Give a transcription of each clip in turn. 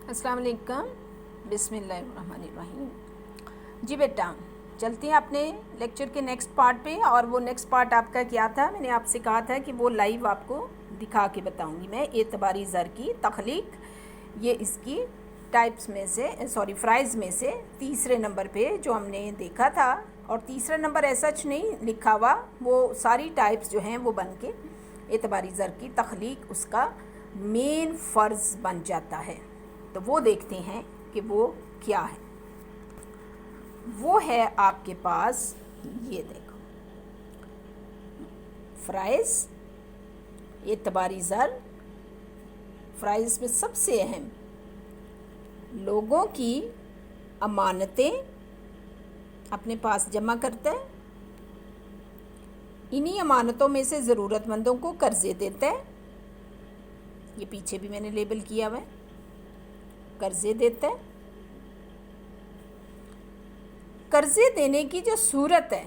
السلام علیکم، بسم اللہ الرحمن الرحیم۔ جی بیٹا، چلتے ہیں اپنے لیکچر کے نیکسٹ پارٹ پہ، اور وہ نیکسٹ پارٹ آپ کا کیا تھا؟ میں نے آپ سے کہا تھا کہ وہ لائیو آپ کو دکھا کے بتاؤں گی میں اعتباری زر کی تخلیق۔ یہ اس کی ٹائپس میں سے فرائض میں سے تیسرے نمبر پہ جو ہم نے دیکھا تھا، اور تیسرا نمبر ایسا نہیں لکھا ہوا، وہ ساری ٹائپس جو ہیں وہ بن کے اعتباری زر کی تخلیق اس کا مین فرض بن جاتا ہے۔ تو وہ دیکھتے ہیں کہ وہ کیا ہے۔ وہ ہے آپ کے پاس، یہ دیکھو، فرائض اعتباری زر۔ فرائض میں سب سے اہم لوگوں کی امانتیں اپنے پاس جمع کرتا ہے، انہی امانتوں میں سے ضرورت مندوں کو قرضے دیتا ہے۔ یہ پیچھے بھی میں نے لیبل کیا ہوا ہے، قرضے دیتا ہے۔ قرضے دینے کی جو صورت ہے،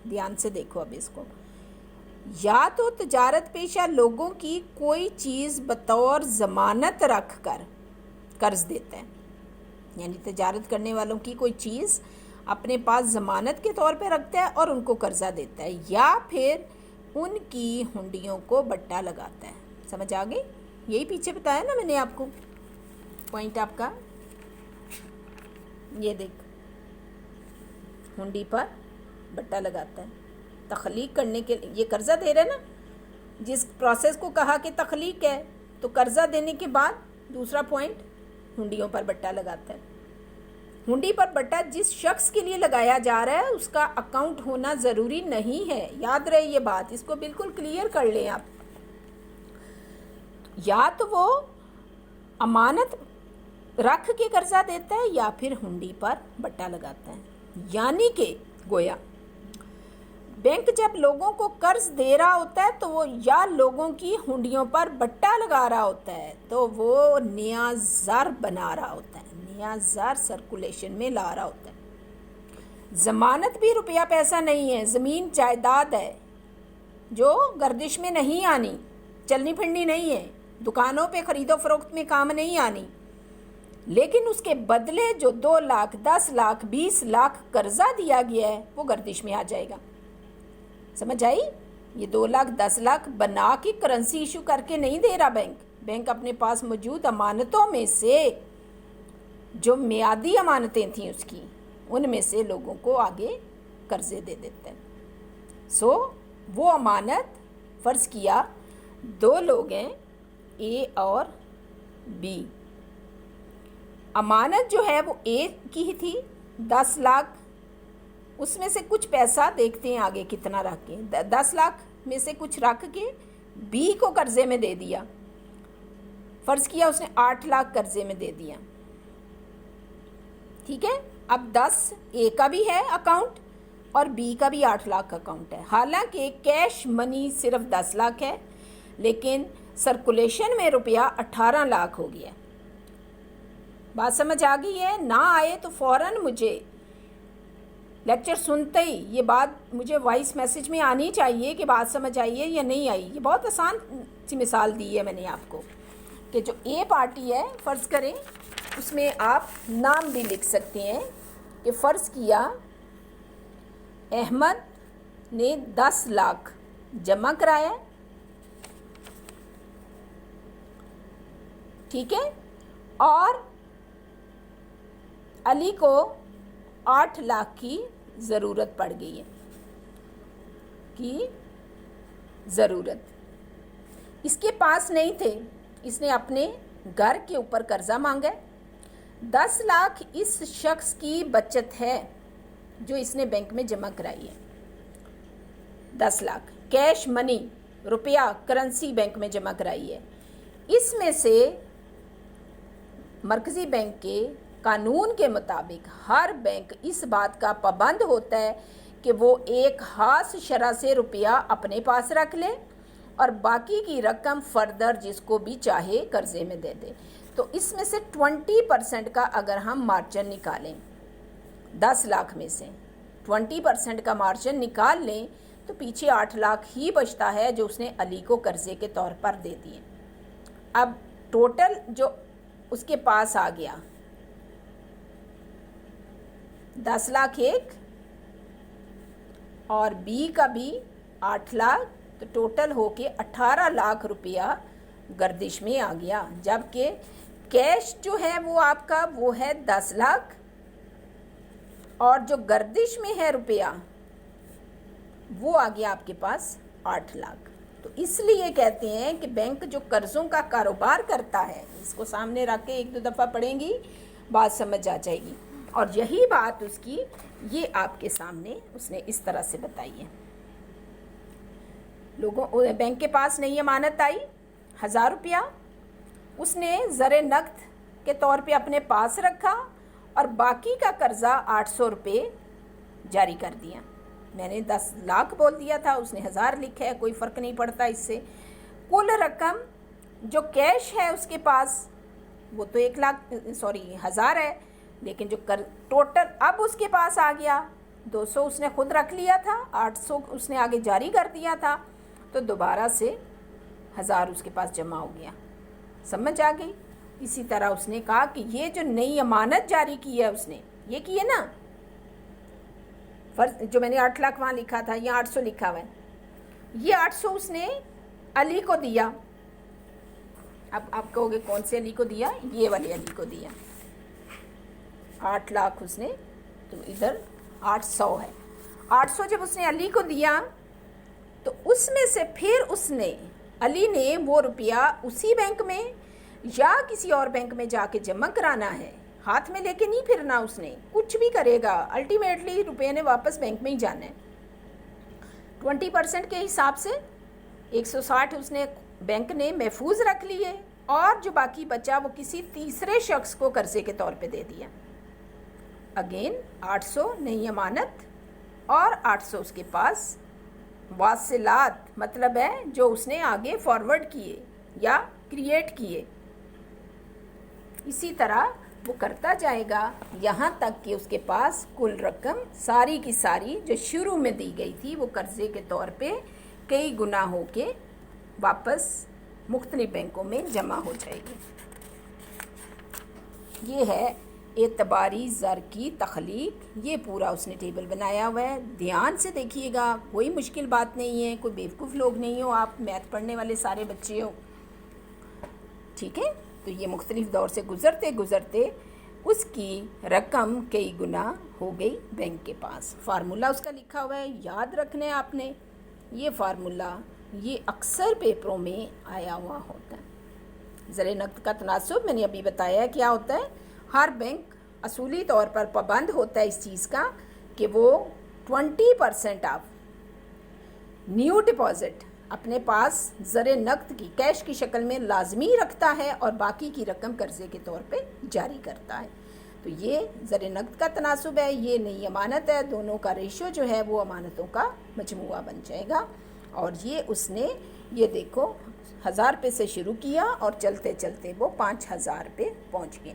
دھیان سے دیکھو اب اس کو، یا تو تجارت پیشہ لوگوں کی کوئی چیز بطور ضمانت رکھ کر قرض دیتا ہے، یعنی تجارت کرنے والوں کی کوئی چیز اپنے پاس ضمانت کے طور پہ رکھتا ہے اور ان کو قرضہ دیتا ہے، یا پھر ان کی ہنڈیوں کو بٹا لگاتا ہے۔ سمجھ آ گئی؟ یہی پیچھے بتایا نا میں نے آپ کو پوائنٹ آپ کا۔ یہ دیکھ، ہنڈی پر بٹا لگاتا ہے تخلیق کرنے کے لیے، یہ قرضہ دے رہا ہے نا، جس پروسیس کو کہا کہ تخلیق ہے، تو قرضہ دینے کے بعد دوسرا پوائنٹ ہنڈیوں پر بٹا لگاتا ہے۔ ہنڈی پر بٹا جس شخص کے لیے لگایا جا رہا ہے اس کا اکاؤنٹ ہونا ضروری نہیں ہے، یاد رہے یہ بات، اس کو بالکل کلیئر کر لیں آپ۔ یا تو وہ امانت رکھ کے قرضہ دیتا ہے یا پھر ہنڈی پر بٹا لگاتا ہے، یعنی کہ گویا بینک جب لوگوں کو قرض دے رہا ہوتا ہے تو وہ یا لوگوں کی ہنڈیوں پر بٹا لگا رہا ہوتا ہے، تو وہ نیا زر بنا رہا ہوتا ہے، نیا زر سرکولیشن میں لا رہا ہوتا ہے۔ ضمانت بھی روپیہ پیسہ نہیں ہے، زمین جائیداد ہے جو گردش میں نہیں آنی، چلنی پھرنی نہیں ہے، دکانوں پہ خرید و فروخت میں کام نہیں آنی، لیکن اس کے بدلے جو 2 لاکھ 10 لاکھ 20 لاکھ قرضہ دیا گیا ہے وہ گردش میں آ جائے گا۔ سمجھ آئی؟ یہ 2 لاکھ 10 لاکھ بنا کے کرنسی ایشو کر کے نہیں دے رہا بینک اپنے پاس موجود امانتوں میں سے جو میعادی امانتیں تھیں اس کی، ان میں سے لوگوں کو آگے قرضے دے دیتا ہے۔ وہ امانت فرض کیا 2 لوگ ہیں، اے اور بی۔ امانت جو ہے وہ اے کی ہی تھی 10 لاکھ، اس میں سے کچھ پیسہ دیکھتے ہیں آگے کتنا رکھ کے، 10 لاکھ میں سے کچھ رکھ کے بی کو قرضے میں دے دیا، فرض کیا اس نے 8 لاکھ قرضے میں دے دیا، ٹھیک ہے۔ اب 10 اے کا بھی ہے اکاؤنٹ اور بی کا بھی 8 لاکھ اکاؤنٹ ہے، حالانکہ کیش منی صرف 10 لاکھ ہے، لیکن سرکولیشن میں روپیہ 18 لاکھ ہو گیا۔ بات سمجھ آ گئی ہے؟ نہ آئے تو فوراً مجھے لیکچر سنتے ہی یہ بات مجھے وائس میسج میں آنی چاہیے کہ بات سمجھ آئی ہے یا نہیں آئی۔ یہ بہت آسان سی مثال دی ہے میں نے آپ کو، کہ جو اے پارٹی ہے فرض کریں، اس میں آپ نام بھی لکھ سکتے ہیں کہ فرض کیا احمد نے 10 لاکھ جمع کرایا، ٹھیک ہے، اور علی کو 8 لاکھ کی ضرورت پڑ گئی ہے، اس کے پاس نہیں تھے، اس نے اپنے گھر کے اوپر قرضہ مانگا ہے۔ 10 لاکھ اس شخص کی بچت ہے جو اس نے بینک میں جمع کرائی ہے، 10 لاکھ کیش منی، روپیہ کرنسی بینک میں جمع کرائی ہے۔ اس میں سے مرکزی بینک کے قانون کے مطابق ہر بینک اس بات کا پابند ہوتا ہے کہ وہ ایک خاص شرح سے روپیہ اپنے پاس رکھ لے اور باقی کی رقم فردر جس کو بھی چاہے قرضے میں دے دے۔ تو اس میں سے 20% کا اگر ہم مارجن نکالیں، 10 لاکھ میں سے 20% کا مارجن نکال لیں تو پیچھے 8 لاکھ ہی بچتا ہے جو اس نے علی کو قرضے کے طور پر دے دیے۔ اب ٹوٹل جو اس کے پاس آ گیا 10 لاکھ ایک اور بی کا بھی 8 لاکھ، تو ٹوٹل ہو کے 18 لاکھ روپیہ گردش میں آ گیا، جبکہ کیش جو ہے وہ آپ کا وہ ہے 10 لاکھ اور جو گردش میں ہے روپیہ وہ آ گیا آپ کے پاس 8 لاکھ۔ تو اس لیے کہتے ہیں کہ بینک جو قرضوں کا کاروبار کرتا ہے، اس کو سامنے رکھ کے 1-2 دفعہ پڑھیں گی بات سمجھ آ جائے گی، اور یہی بات اس کی یہ آپ کے سامنے اس نے اس طرح سے بتائی ہے۔ بینک کے پاس نئی امانت آئی 1000 روپیہ، اس نے زر نقد کے طور پہ اپنے پاس رکھا اور باقی کا قرضہ 800 روپے جاری کر دیا۔ میں نے 10 لاکھ بول دیا تھا، اس نے 1000 لکھا ہے، کوئی فرق نہیں پڑتا اس سے۔ کل رقم جو کیش ہے اس کے پاس وہ تو 1000 ہے، لیکن جو ٹوٹل اب اس کے پاس آ گیا 200 اس نے خود رکھ لیا تھا، 800 اس نے آگے جاری کر دیا تھا، تو دوبارہ سے 1000 اس کے پاس جمع ہو گیا۔ سمجھ آ گئی؟ اسی طرح اس نے کہا کہ یہ جو نئی امانت جاری کی ہے اس نے، یہ کی ہے نا، جو میں نے 8 لاکھ وہاں لکھا تھا، یہ 800 لکھا ہوا ہے، یہ 800 اس نے علی کو دیا۔ اب آپ کہو گے کون سے علی کو دیا؟ یہ والے علی کو دیا۔ 8 لاکھ اس نے، تو ادھر 800 ہے، 800 جب اس نے علی کو دیا تو اس میں سے پھر اس نے علی نے وہ روپیہ اسی بینک میں یا کسی اور بینک میں جا کے جمع کرانا ہے، ہاتھ میں لے کے نہیں پھرنا، اس نے کچھ بھی کرے گا الٹیمیٹلی روپے نے واپس بینک میں ہی جانا ہے۔ 20% کے حساب سے 160 اس نے بینک نے محفوظ رکھ لیے اور جو باقی بچا وہ کسی تیسرے شخص کو قرضے کے طور پہ دے دیا۔ اگین 800 نئی امانت اور 800 اس کے پاس واصلات، مطلب ہے جو اس نے آگے فارورڈ کیے یا کریٹ کیے۔ اسی طرح وہ کرتا جائے گا یہاں تک کہ اس کے پاس کل رقم ساری کی ساری جو شروع میں دی گئی تھی وہ قرضے کے طور پہ کئی گنا ہو کے واپس مختلف بینکوں میں جمع ہو جائے گی۔ یہ ہے اعتباری زر کی تخلیق، یہ پورا اس نے ٹیبل بنایا ہوا ہے، دھیان سے دیکھیے گا، کوئی مشکل بات نہیں ہے، کوئی بیوقوف لوگ نہیں ہو آپ، میتھ پڑھنے والے سارے بچے ہو، ٹھیک ہے؟ تو یہ مختلف دور سے گزرتے گزرتے اس کی رقم کئی گنا ہو گئی بینک کے پاس۔ فارمولہ اس کا لکھا ہوا ہے، یاد رکھنا ہے آپ نے، یہ فارمولہ یہ اکثر پیپروں میں آیا ہوا ہوتا ہے۔ زر نقد کا تناسب میں نے ابھی بتایا کیا ہوتا ہے، ہر بینک اصولی طور پر پابند ہوتا ہے اس چیز کا کہ وہ 20% آف نیو ڈپازٹ اپنے پاس زر نقد کی کیش کی شکل میں لازمی رکھتا ہے اور باقی کی رقم قرضے کے طور پہ جاری کرتا ہے۔ تو یہ زر نقد کا تناسب ہے، یہ نئی امانت ہے، دونوں کا ریشو جو ہے وہ امانتوں کا مجموعہ بن جائے گا، اور یہ اس نے یہ دیکھو 1000 روپے سے شروع کیا اور چلتے چلتے وہ 5000 پہ پہنچ گئے۔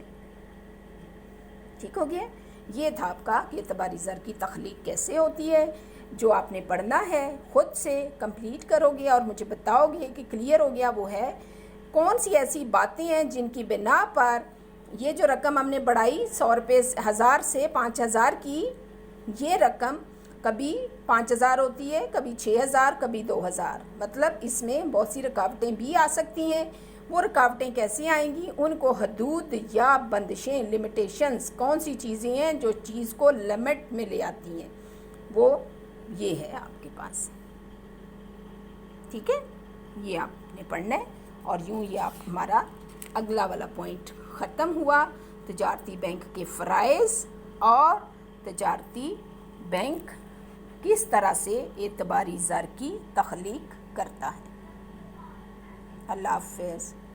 ٹھیک ہو گیا؟ یہ تھا آپ کا کہ اعتباری زر کی تخلیق کیسے ہوتی ہے، جو آپ نے پڑھنا ہے خود سے کمپلیٹ کرو گے اور مجھے بتاؤ گے کہ کلیئر ہو گیا۔ وہ ہے کون سی ایسی باتیں ہیں جن کی بنا پر یہ جو رقم ہم نے بڑھائی 100 روپے 1000 سے 5000 کی، یہ رقم کبھی 5000 ہوتی ہے، کبھی 6000، کبھی 2000، مطلب اس میں بہت سی رکاوٹیں بھی آ سکتی ہیں۔ وہ رکاوٹیں کیسے آئیں گی؟ ان کو حدود یا بندشیں، لمیٹیشنز کون سی چیزیں ہیں جو چیز کو لمٹ میں لے آتی ہیں، وہ یہ ہے آپ کے پاس، ٹھیک ہے؟ یہ آپ نے پڑھنا ہے، اور یوں یہ آپ ہمارا اگلا والا پوائنٹ ختم ہوا، تجارتی بینک کے فرائض اور تجارتی بینک کس طرح سے اعتباری زر کی تخلیق کرتا ہے۔ اللہ حافظ۔